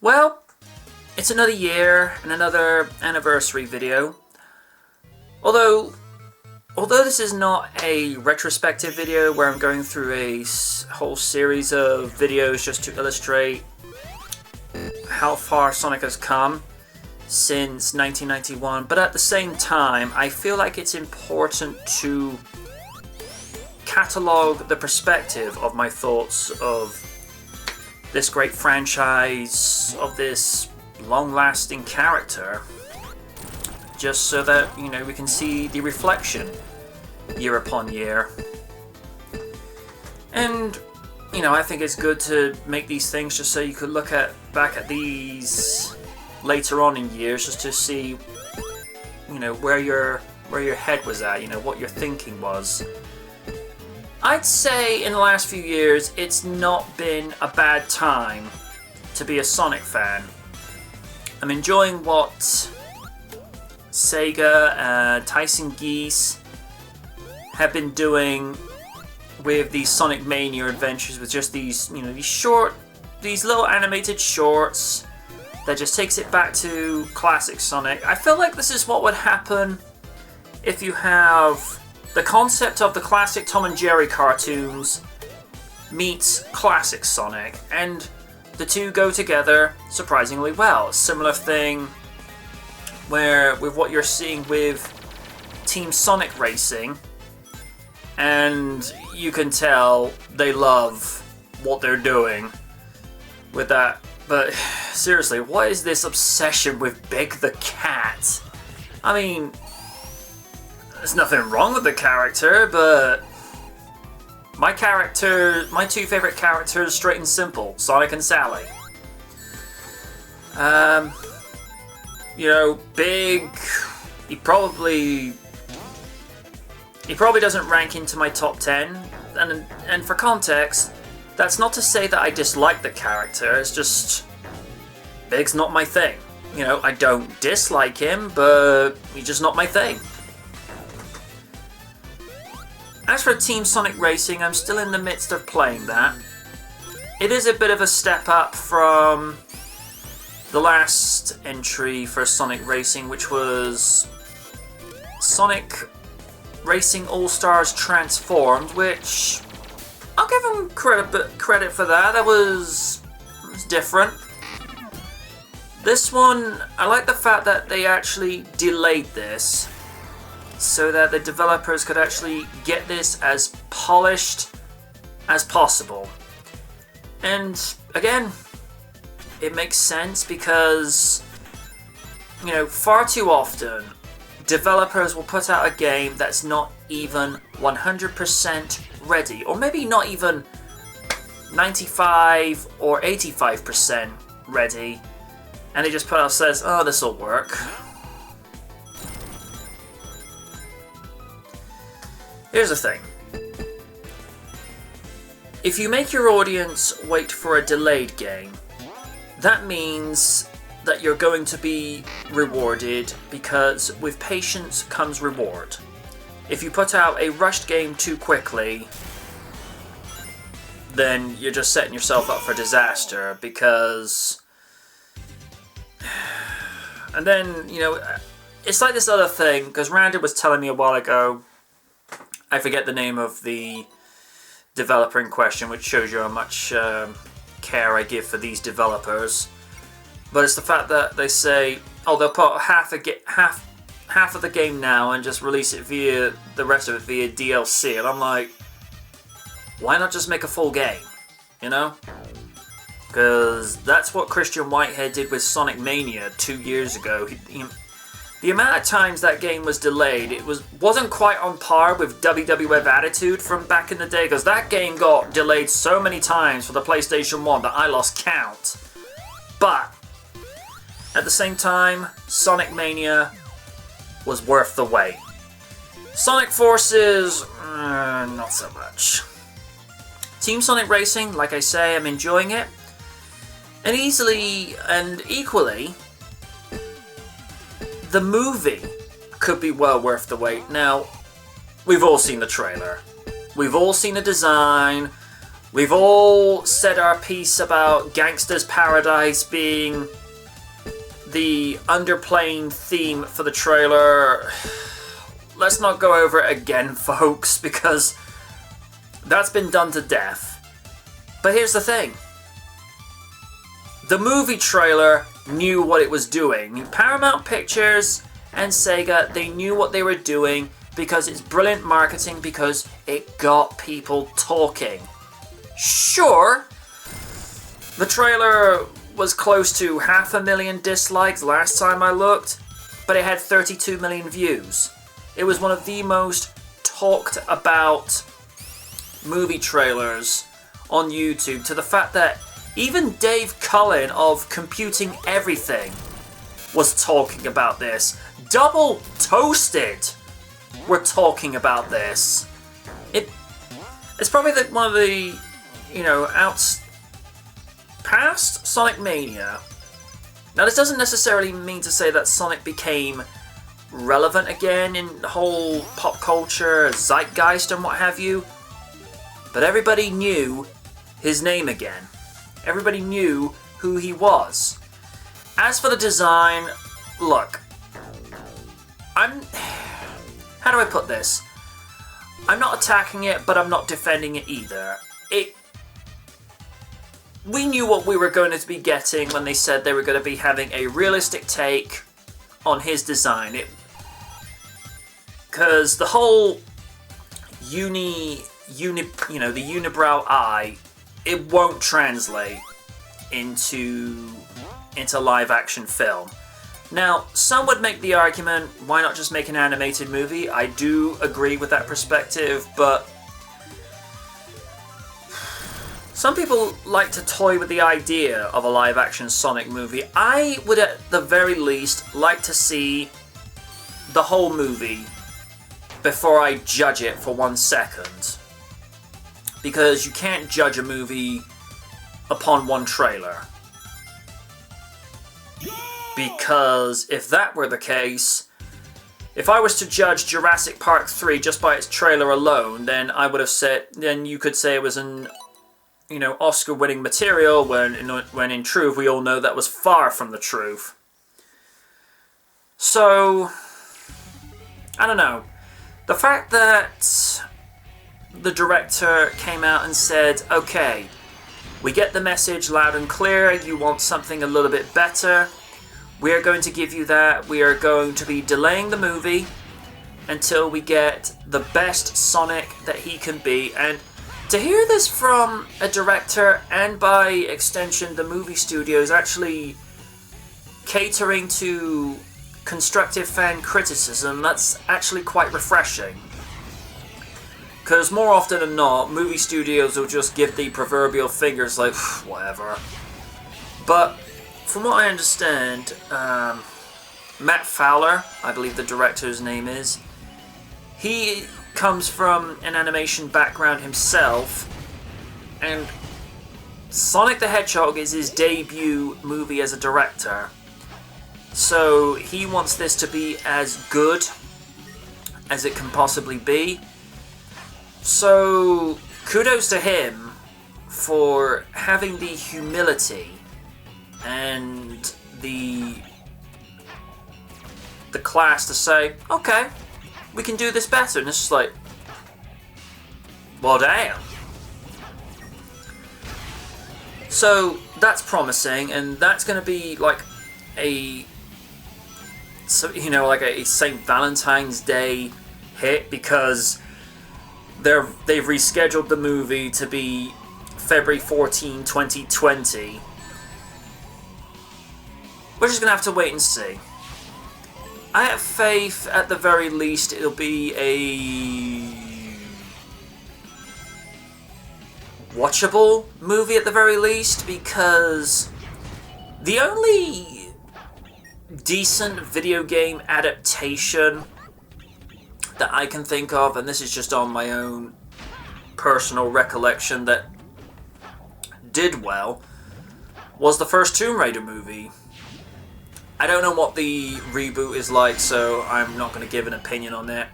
Well, it's another year and another anniversary video. Although this is not a retrospective video where I'm going through a whole series of videos just to illustrate how far Sonic has come since 1991, but at the same time, I feel like it's important to catalogue the perspective of my thoughts of this great franchise, of this long-lasting character, just so that, you know, we can see the reflection year upon year. And, you know, I think it's good to make these things just so you could look back at these later on in years, just to see, you know, where your head was at, you know, what your thinking was. I'd say in the last few years, it's not been a bad time to be a Sonic fan. I'm enjoying what Sega, Tyson Geese have been doing with these Sonic Mania adventures, with just these, you know, these little animated shorts that just takes it back to classic Sonic. I feel like this is what would happen if you have the concept of the classic Tom and Jerry cartoons meets classic Sonic, and the two go together surprisingly well. Similar thing where with what you're seeing with Team Sonic Racing, and you can tell they love what they're doing with that. But seriously, what is this obsession with Big the Cat? I mean, there's nothing wrong with the character, but my two favorite characters, straight and simple, Sonic and Sally. You know, Big, he probably doesn't rank into my top 10, and for context, that's not to say that I dislike the character, it's just Big's not my thing. You know, I don't dislike him, but he's just not my thing. As for Team Sonic Racing, I'm still in the midst of playing that. It is a bit of a step up from the last entry for Sonic Racing, which was Sonic Racing All-Stars Transformed, which I'll give them credit for that. That was different. This one, I like the fact that they actually delayed this, so that the developers could actually get this as polished as possible. And again, it makes sense because, you know, far too often developers will put out a game that's not even 100% ready, or maybe not even 95 or 85% ready, and they just put out says, oh, this will work. Here's the thing. If you make your audience wait for a delayed game, that means that you're going to be rewarded, because with patience comes reward. If you put out a rushed game too quickly, then you're just setting yourself up for disaster, because... And then, you know, it's like this other thing, because Randy was telling me a while ago, I forget the name of the developer in question, which shows you how much care I give for these developers. But it's the fact that they say, oh, they'll put half of the game now and just release it via the rest of it via DLC. And I'm like, why not just make a full game? You know? Because that's what Christian Whitehead did with Sonic Mania 2 years ago. The amount of times that game was delayed, it wasn't quite on par with WWF Attitude from back in the day, because that game got delayed so many times for the PlayStation 1 that I lost count. But at the same time, Sonic Mania was worth the wait. Sonic Forces, not so much. Team Sonic Racing, like I say, I'm enjoying it. And easily and equally, the movie could be well worth the wait. Now, we've all seen the trailer. We've all seen the design. We've all said our piece about Gangsta's Paradise being the underplaying theme for the trailer. Let's not go over it again, folks, because that's been done to death. But here's the thing. The movie trailer knew what it was doing. Paramount Pictures and Sega, they knew what they were doing because it's brilliant marketing, because it got people talking. Sure, the trailer was close to 500,000 dislikes last time I looked, but it had 32 million views. It was one of the most talked about movie trailers on YouTube, to the fact that even Dave Cullen of Computing Everything was talking about this. Double Toasted were talking about this. It's probably one of the, past Sonic Mania. Now, this doesn't necessarily mean to say that Sonic became relevant again in the whole pop culture, zeitgeist and what have you, but everybody knew his name again. Everybody knew who he was. As for the design, look, how do I put this? I'm not attacking it, but I'm not defending it either. We knew what we were going to be getting when they said they were going to be having a realistic take on his design. Because the whole the unibrow eye, it won't translate into live action film. Now, some would make the argument, why not just make an animated movie? I do agree with that perspective, but some people like to toy with the idea of a live action Sonic movie. I would at the very least like to see the whole movie before I judge it for 1 second. Because you can't judge a movie upon one trailer. Because if that were the case, if I was to judge Jurassic Park 3 just by its trailer alone, then I would have said, then you could say it was an, Oscar-winning material, when in truth we all know that was far from the truth. So, I don't know. The fact that the director came out and said, okay, we get the message loud and clear, you want something a little bit better, we are going to give you that, we are going to be delaying the movie until we get the best Sonic that he can be. And to hear this from a director, and by extension the movie studios, actually catering to constructive fan criticism, that's actually quite refreshing. Because more often than not, movie studios will just give the proverbial fingers like, whatever. But from what I understand, Matt Fowler, I believe the director's name is, he comes from an animation background himself, and Sonic the Hedgehog is his debut movie as a director. So he wants this to be as good as it can possibly be. So kudos to him for having the humility and the class to say, okay, we can do this better. And it's just like, well, damn. So that's promising, and that's going to be like a St. Valentine's Day hit, because they've rescheduled the movie to be February 14, 2020. We're just going to have to wait and see. I have faith, at the very least, it'll be a watchable movie at the very least, because the only decent video game adaptation that I can think of, and this is just on my own personal recollection, that did well, was the first Tomb Raider movie. I don't know what the reboot is like, so I'm not going to give an opinion on it.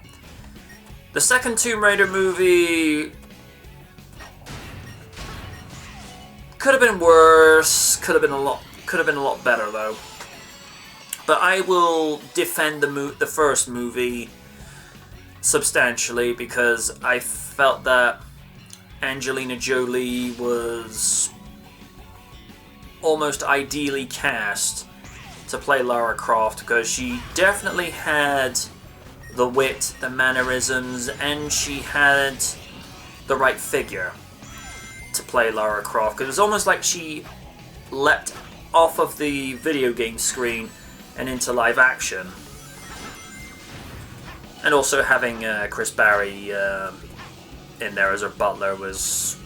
The second Tomb Raider movie, Could have been worse. Could have been a lot better though. But I will defend the first movie substantially because I felt that Angelina Jolie was almost ideally cast to play Lara Croft because she definitely had the wit, the mannerisms, and she had the right figure to play Lara Croft. Because it was almost like she leapt off of the video game screen and into live action. And also having Chris Barry in there as her butler was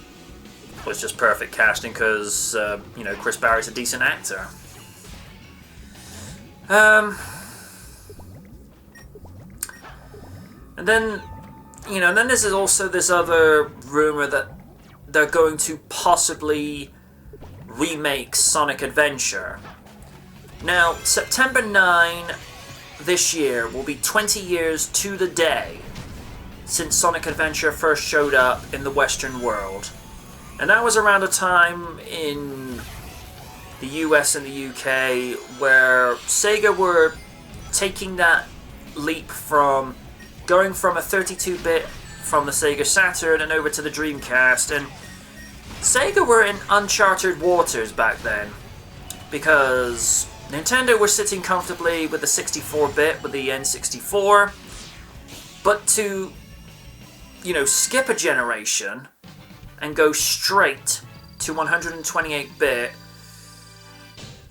just perfect casting because you know, Chris Barry's a decent actor. And then, you know, and then there's also this other rumor that they're going to possibly remake Sonic Adventure. Now, September 9 this year will be 20 years to the day since Sonic Adventure first showed up in the Western world. And that was around a time in the US and the UK where Sega were taking that leap from going from a 32-bit from the Sega Saturn and over to the Dreamcast, and Sega were in uncharted waters back then because Nintendo were sitting comfortably with the 64-bit with the N64, but to, you know, skip a generation and go straight to 128-bit,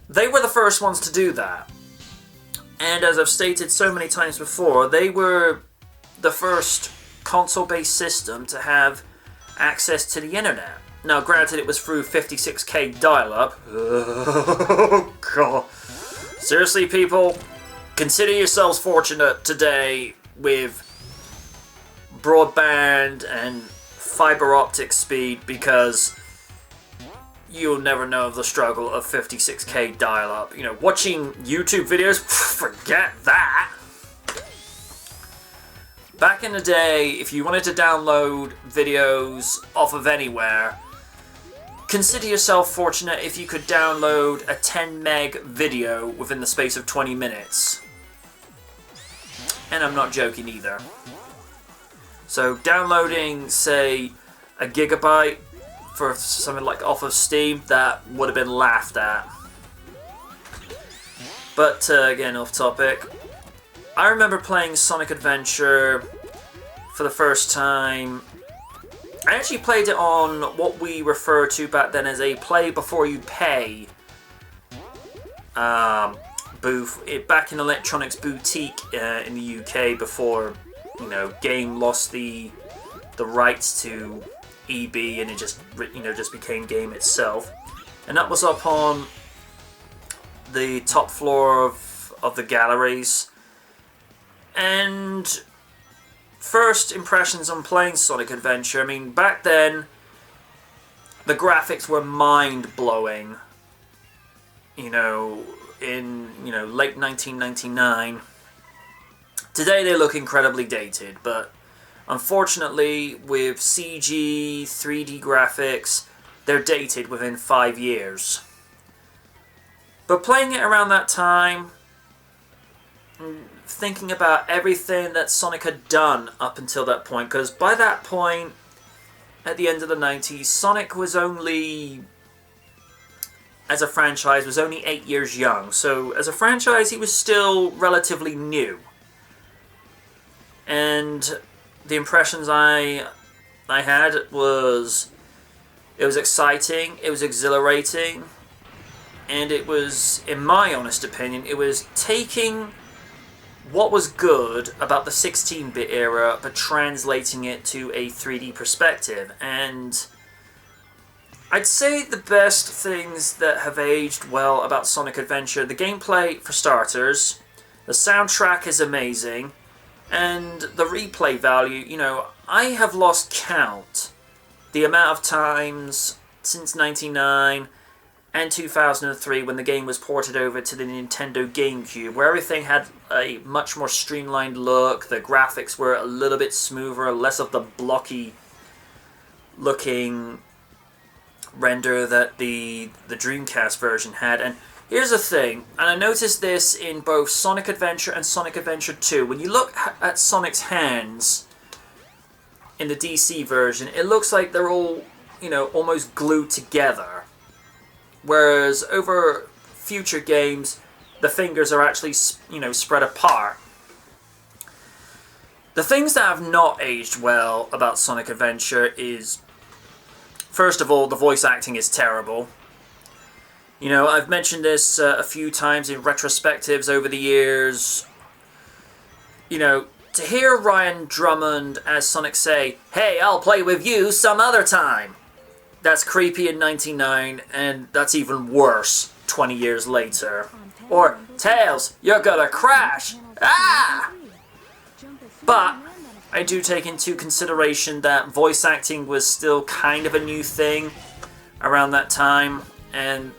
they were the first ones to do that. And as I've stated so many times before, they were the first console-based system to have access to the internet. Now, granted, it was through 56K dial-up. Oh, God. Seriously, people, consider yourselves fortunate today with broadband and fiber optic speed because you'll never know the struggle of 56K dial-up. You know, watching YouTube videos, forget that. Back in the day, if you wanted to download videos off of anywhere, consider yourself fortunate if you could download a 10 meg video within the space of 20 minutes. And I'm not joking either. So downloading, say, a gigabyte for something like off of Steam, that would have been laughed at. But again, off topic. I remember playing Sonic Adventure for the first time. I actually played it on what we refer to back then as a play before you pay booth. Back in Electronics Boutique in the UK before, you know, Game lost the rights to EB and it just, you know, just became Game itself. And that was up on the top floor of the galleries. And first impressions on playing Sonic Adventure, I mean, back then the graphics were mind-blowing. You know, in, you know, late 1999. Today they look incredibly dated, but unfortunately with CG 3D graphics, they're dated within 5 years. But playing it around that time, thinking about everything that Sonic had done up until that point, because by that point, at the end of the 90s, Sonic was only, as a franchise, was only 8 years young. So as a franchise, he was still relatively new. And the impressions I had was, it was exciting, it was exhilarating, and it was, in my honest opinion, it was taking what was good about the 16-bit era, but translating it to a 3D perspective. And I'd say the best things that have aged well about Sonic Adventure, the gameplay for starters, the soundtrack is amazing, and the replay value. You know, I have lost count the amount of times since 99 and 2003 when the game was ported over to the Nintendo GameCube, where everything had a much more streamlined look, the graphics were a little bit smoother, less of the blocky looking render that the Dreamcast version had. And here's the thing, and I noticed this in both Sonic Adventure and Sonic Adventure 2. When you look at Sonic's hands in the DC version, it looks like they're all, you know, almost glued together. Whereas over future games, the fingers are actually, you know, spread apart. The things that have not aged well about Sonic Adventure is, first of all, the voice acting is terrible. You know, I've mentioned this a few times in retrospectives over the years. You know, to hear Ryan Drummond as Sonic say, "Hey, I'll play with you some other time," that's creepy in '99, and that's even worse 20 years later. Or, "Tails, you're gonna crash! Ah!" But I do take into consideration that voice acting was still kind of a new thing around that time. And,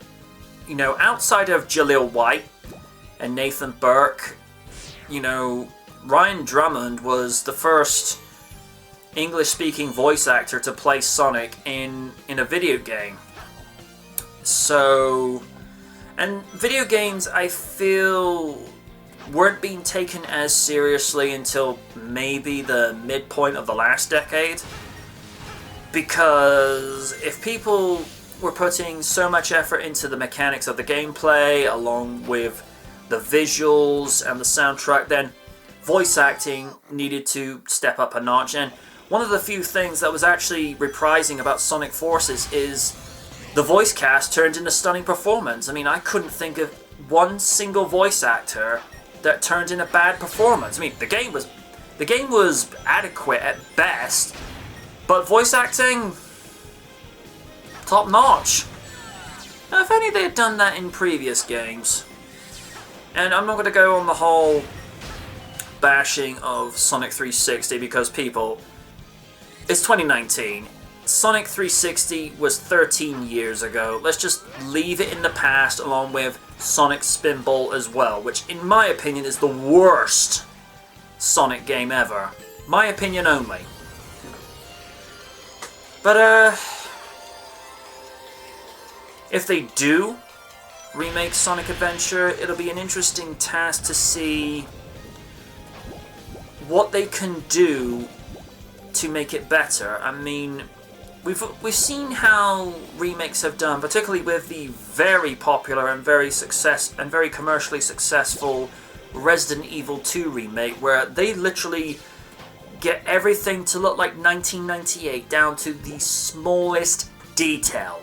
you know, outside of Jaleel White and Nathan Burke, you know, Ryan Drummond was the first English-speaking voice actor to play Sonic in a video game. So, and video games, I feel, weren't being taken as seriously until maybe the midpoint of the last decade. Because if people were putting so much effort into the mechanics of the gameplay, along with the visuals and the soundtrack, then voice acting needed to step up a notch. And one of the few things that was actually reprising about Sonic Forces is the voice cast turned in a stunning performance. I mean, I couldn't think of one single voice actor that turned in a bad performance. I mean, the game was adequate at best, but voice acting, top notch. Now, if only they had done that in previous games. And I'm not going to go on the whole bashing of Sonic 360 because people, it's 2019. Sonic 360 was 13 years ago. Let's just leave it in the past, along with Sonic Spinball as well, which in my opinion is the worst Sonic game ever. My opinion only. But if they do remake Sonic Adventure, it'll be an interesting task to see what they can do to make it better. I mean, we've seen how remakes have done, particularly with the very popular and very commercially successful Resident Evil 2 remake, where they literally get everything to look like 1998 down to the smallest detail.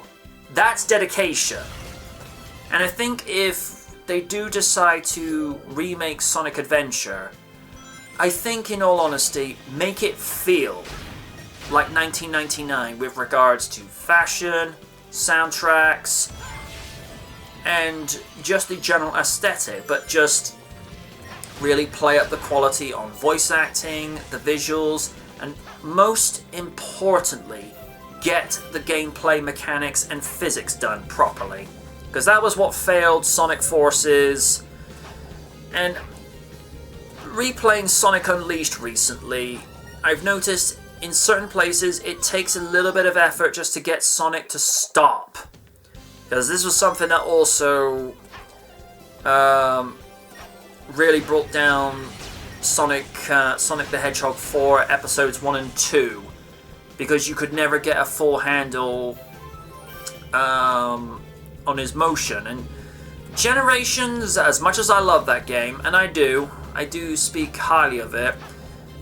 That's dedication. And I think if they do decide to remake Sonic Adventure, I think, in all honesty, make it feel like 1999 with regards to fashion, soundtracks, and just the general aesthetic, but just really play up the quality on voice acting, the visuals, and most importantly, get the gameplay mechanics and physics done properly. Because that was what failed Sonic Forces. And replaying Sonic Unleashed recently, I've noticed in certain places it takes a little bit of effort just to get Sonic to stop. Because this was something that also really brought down Sonic the Hedgehog 4 episodes 1 and 2. Because you could never get a full handle on his motion. And Generations, as much as I love that game, and I do speak highly of it,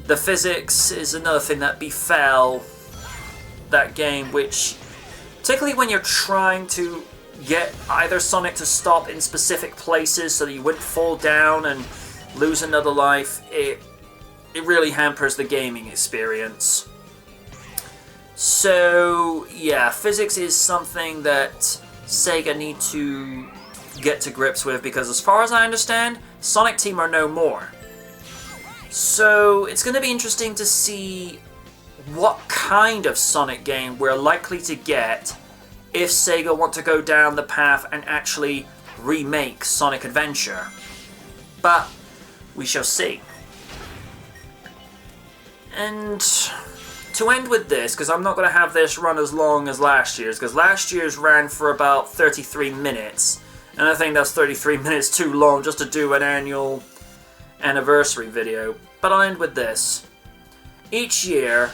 the physics is another thing that befell that game, which, particularly when you're trying to get either Sonic to stop in specific places so that you wouldn't fall down and lose another life, it really hampers the gaming experience. So, yeah, physics is something that Sega need to get to grips with, because as far as I understand, Sonic Team are no more. So it's going to be interesting to see what kind of Sonic game we're likely to get if Sega want to go down the path and actually remake Sonic Adventure. But we shall see. And to end with this, because I'm not going to have this run as long as last year's, because last year's ran for about 33 minutes, and I think that's 33 minutes too long just to do an annual anniversary video. But I'll end with this. Each year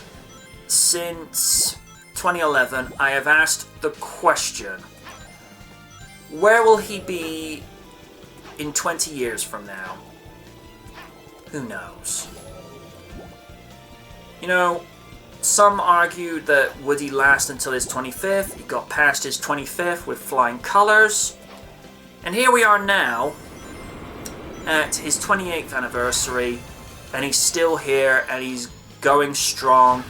since 2011, I have asked the question, where will he be in 20 years from now? Who knows? You know, some argue that would he last until his 25th? He got past his 25th with flying colours. And here we are now at his 28th anniversary, and he's still here and he's going strong.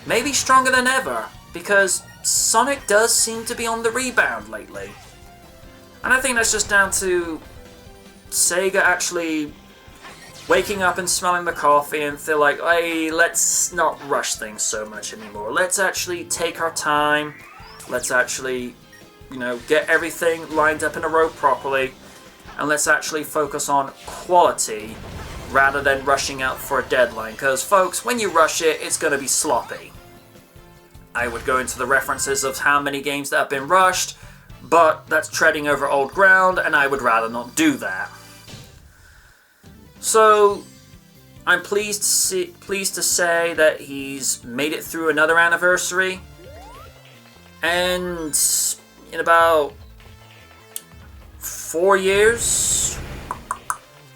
Maybe stronger than ever, because Sonic does seem to be on the rebound lately. And I think that's just down to Sega actually waking up and smelling the coffee and feel like, hey, let's not rush things so much anymore. Let's actually take our time. Let's actually, you know, get everything lined up in a row properly. And let's actually focus on quality rather than rushing out for a deadline. Because, folks, when you rush it, it's going to be sloppy. I would go into the references of how many games that have been rushed, but that's treading over old ground, and I would rather not do that. So, I'm pleased to say that he's made it through another anniversary, and in about 4 years,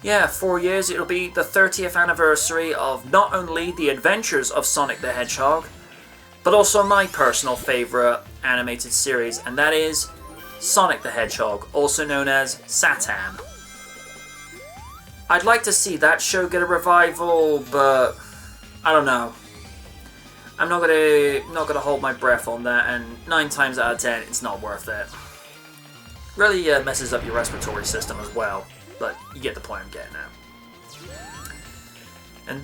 yeah, 4 years, it'll be the 30th anniversary of not only the adventures of Sonic the Hedgehog, but also my personal favourite animated series, and that is Sonic the Hedgehog, also known as Satan. I'd like to see that show get a revival, but I don't know. I'm not gonna hold my breath on that, and 9 times out of 10, it's not worth it. Really messes up your respiratory system as well, but you get the point I'm getting at. And,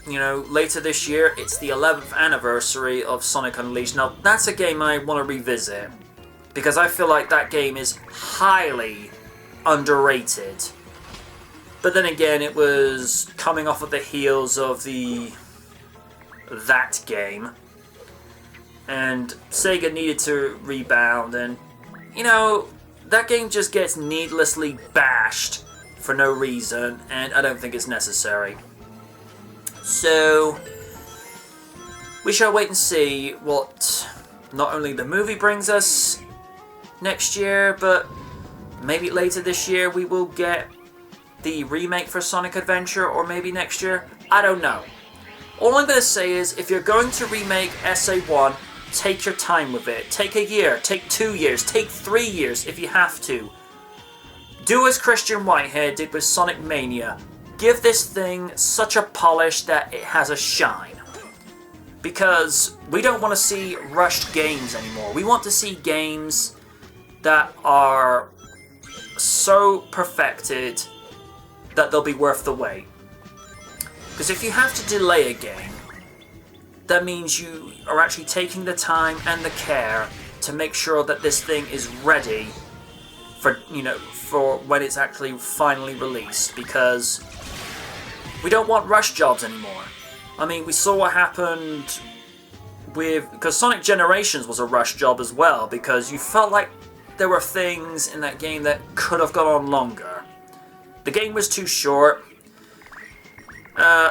you know, later this year, it's the 11th anniversary of Sonic Unleashed. Now, that's a game I want to revisit, because I feel like that game is highly underrated. But then again, it was coming off of the heels of that game, and Sega needed to rebound, and, you know, that game just gets needlessly bashed for no reason, and I don't think it's necessary. So, we shall wait and see what not only the movie brings us next year, but maybe later this year we will get the remake for Sonic Adventure, or maybe next year. I don't know. All I'm going to say is, if you're going to remake SA1, take your time with it. Take a year, take 2 years, take 3 years if you have to. Do as Christian Whitehead did with Sonic Mania. Give this thing such a polish that it has a shine. Because we don't want to see rushed games anymore. We want to see games that are so perfected that they'll be worth the wait. Because if you have to delay a game, that means you are actually taking the time and the care to make sure that this thing is ready for, you know, for when it's actually finally released, because we don't want rush jobs anymore. I mean, we saw what happened because Sonic Generations was a rush job as well, because you felt like there were things in that game that could have gone on longer. The game was too short.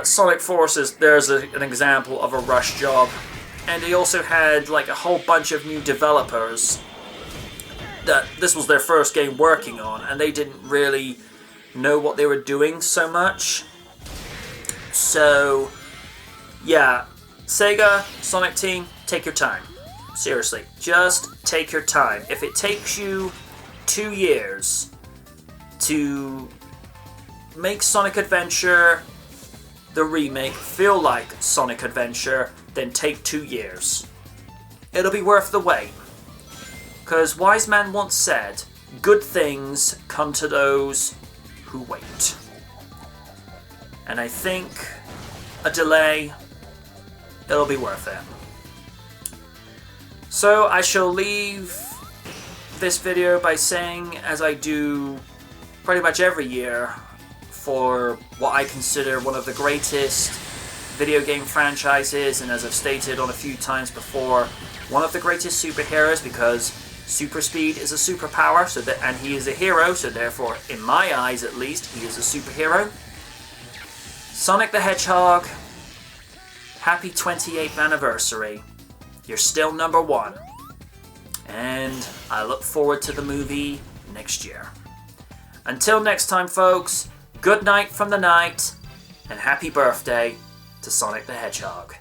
Sonic Forces, there's an example of a rush job. And they also had like a whole bunch of new developers that this was their first game working on, and they didn't really know what they were doing so much. So, yeah, Sega, Sonic Team, take your time. Seriously, just take your time. If it takes you 2 years to make Sonic Adventure, the remake, feel like Sonic Adventure, then take 2 years. It'll be worth the wait. Because wise man once said, good things come to those who wait. And I think a delay, it'll be worth it. So I shall leave this video by saying, as I do pretty much every year, for what I consider one of the greatest video game franchises, and as I've stated on a few times before, one of the greatest superheroes, because super speed is a superpower, and he is a hero, so therefore, in my eyes at least, he is a superhero. Sonic the Hedgehog, happy 28th anniversary. You're still number one. And I look forward to the movie next year. Until next time, folks, good night from the night, and happy birthday to Sonic the Hedgehog.